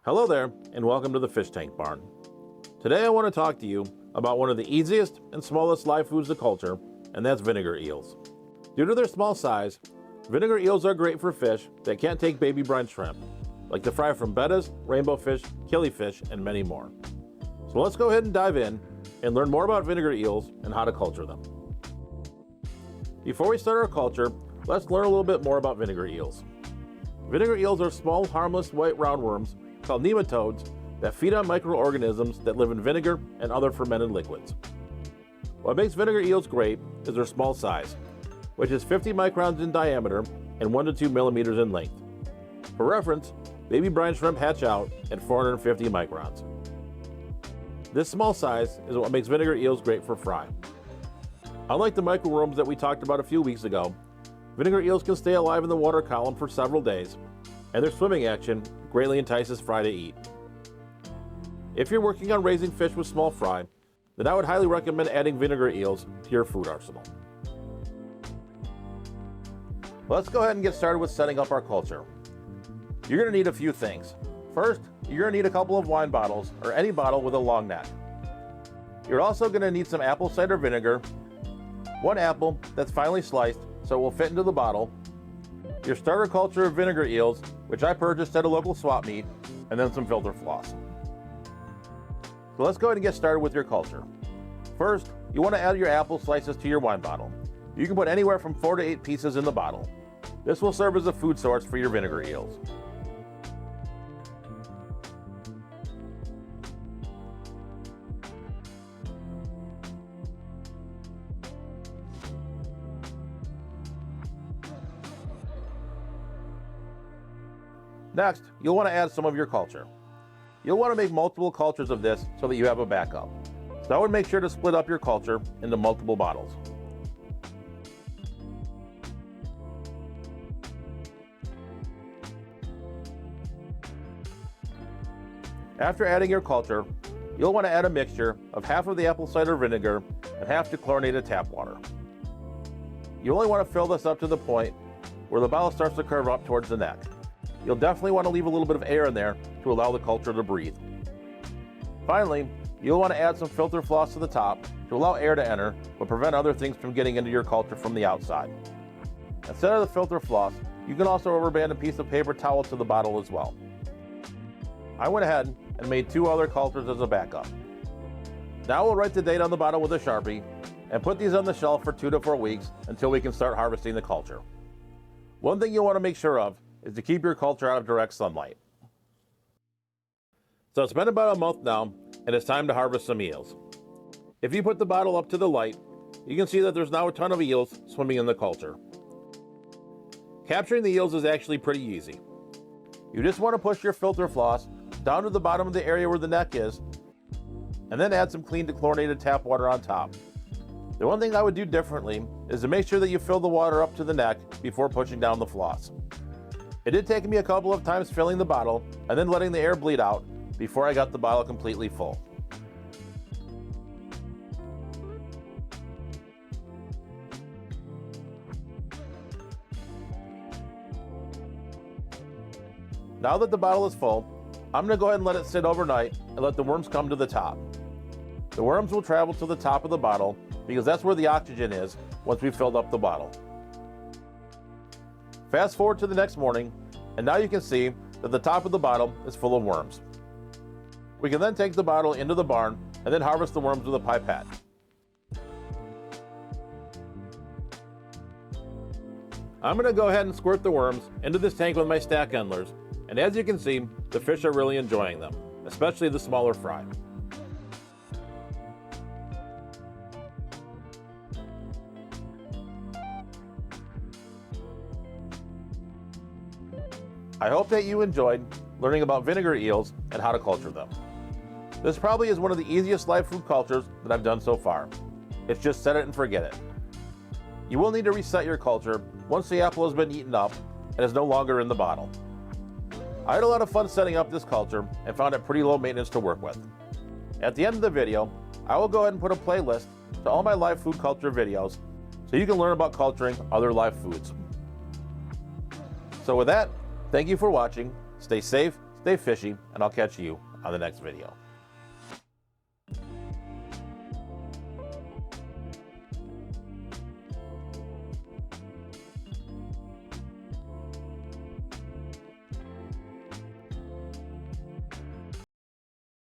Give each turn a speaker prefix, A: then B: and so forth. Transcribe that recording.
A: Hello there, and welcome to the Fish Tank Barn. Today I want to talk to you about one of the easiest and smallest live foods to culture, and that's vinegar eels. Due to their small size, vinegar eels are great for fish that can't take baby brine shrimp, like the fry from bettas, rainbow fish, killifish, and many more. So let's go ahead and dive in and learn more about vinegar eels and how to culture them. Before we start our culture, let's learn a little bit more about vinegar eels. Vinegar eels are small, harmless white roundworms called nematodes that feed on microorganisms that live in vinegar and other fermented liquids. What makes vinegar eels great is their small size, which is 50 microns in diameter and 1 to 2 millimeters in length. For reference, baby brine shrimp hatch out at 450 microns. This small size is what makes vinegar eels great for fry. Unlike the microworms that we talked about a few weeks ago, vinegar eels can stay alive in the water column for several days, and their swimming action greatly entices fry to eat. If you're working on raising fish with small fry, then I would highly recommend adding vinegar eels to your food arsenal. Let's go ahead and get started with setting up our culture. You're going to need a few things. First, you're going to need a couple of wine bottles or any bottle with a long neck. You're also going to need some apple cider vinegar, one apple that's finely sliced so it will fit into the bottle, your starter culture of vinegar eels, which I purchased at a local swap meet, and then some filter floss. So let's go ahead and get started with your culture. First, you want to add your apple slices to your wine bottle. You can put anywhere from 4 to 8 pieces in the bottle. This will serve as a food source for your vinegar eels. Next, you'll want to add some of your culture. You'll want to make multiple cultures of this so that you have a backup. So I would make sure to split up your culture into multiple bottles. After adding your culture, you'll want to add a mixture of half of the apple cider vinegar and half the chlorinated tap water. You only want to fill this up to the point where the bottle starts to curve up towards the neck. You'll definitely want to leave a little bit of air in there to allow the culture to breathe. Finally, you'll want to add some filter floss to the top to allow air to enter but prevent other things from getting into your culture from the outside. Instead of the filter floss, you can also rubber-band a piece of paper towel to the bottle as well. I went ahead and made 2 other cultures as a backup. Now we'll write the date on the bottle with a Sharpie and put these on the shelf for 2 to 4 weeks until we can start harvesting the culture. One thing you'll want to make sure of is to keep your culture out of direct sunlight. So it's been about a month now, and it's time to harvest some eels. If you put the bottle up to the light, you can see that there's now a ton of eels swimming in the culture. Capturing the eels is actually pretty easy. You just want to push your filter floss down to the bottom of the area where the neck is, and then add some clean dechlorinated tap water on top. The one thing I would do differently is to make sure that you fill the water up to the neck before pushing down the floss. It did take me a couple of times filling the bottle and then letting the air bleed out before I got the bottle completely full. Now that the bottle is full, I'm going to go ahead and let it sit overnight and let the worms come to the top. The worms will travel to the top of the bottle because that's where the oxygen is once we've filled up the bottle. Fast forward to the next morning, and now you can see that the top of the bottle is full of worms. We can then take the bottle into the barn and then harvest the worms with a pipette. I'm going to go ahead and squirt the worms into this tank with my stack endlers, and as you can see, the fish are really enjoying them, especially the smaller fry. I hope that you enjoyed learning about vinegar eels and how to culture them. This probably is one of the easiest live food cultures that I've done so far. It's just set it and forget it. You will need to reset your culture once the apple has been eaten up and is no longer in the bottle. I had a lot of fun setting up this culture and found it pretty low maintenance to work with. At the end of the video, I will go ahead and put a playlist to all my live food culture videos so you can learn about culturing other live foods. So with that, thank you for watching. Stay safe, Stay fishy, and I'll catch you on the next video.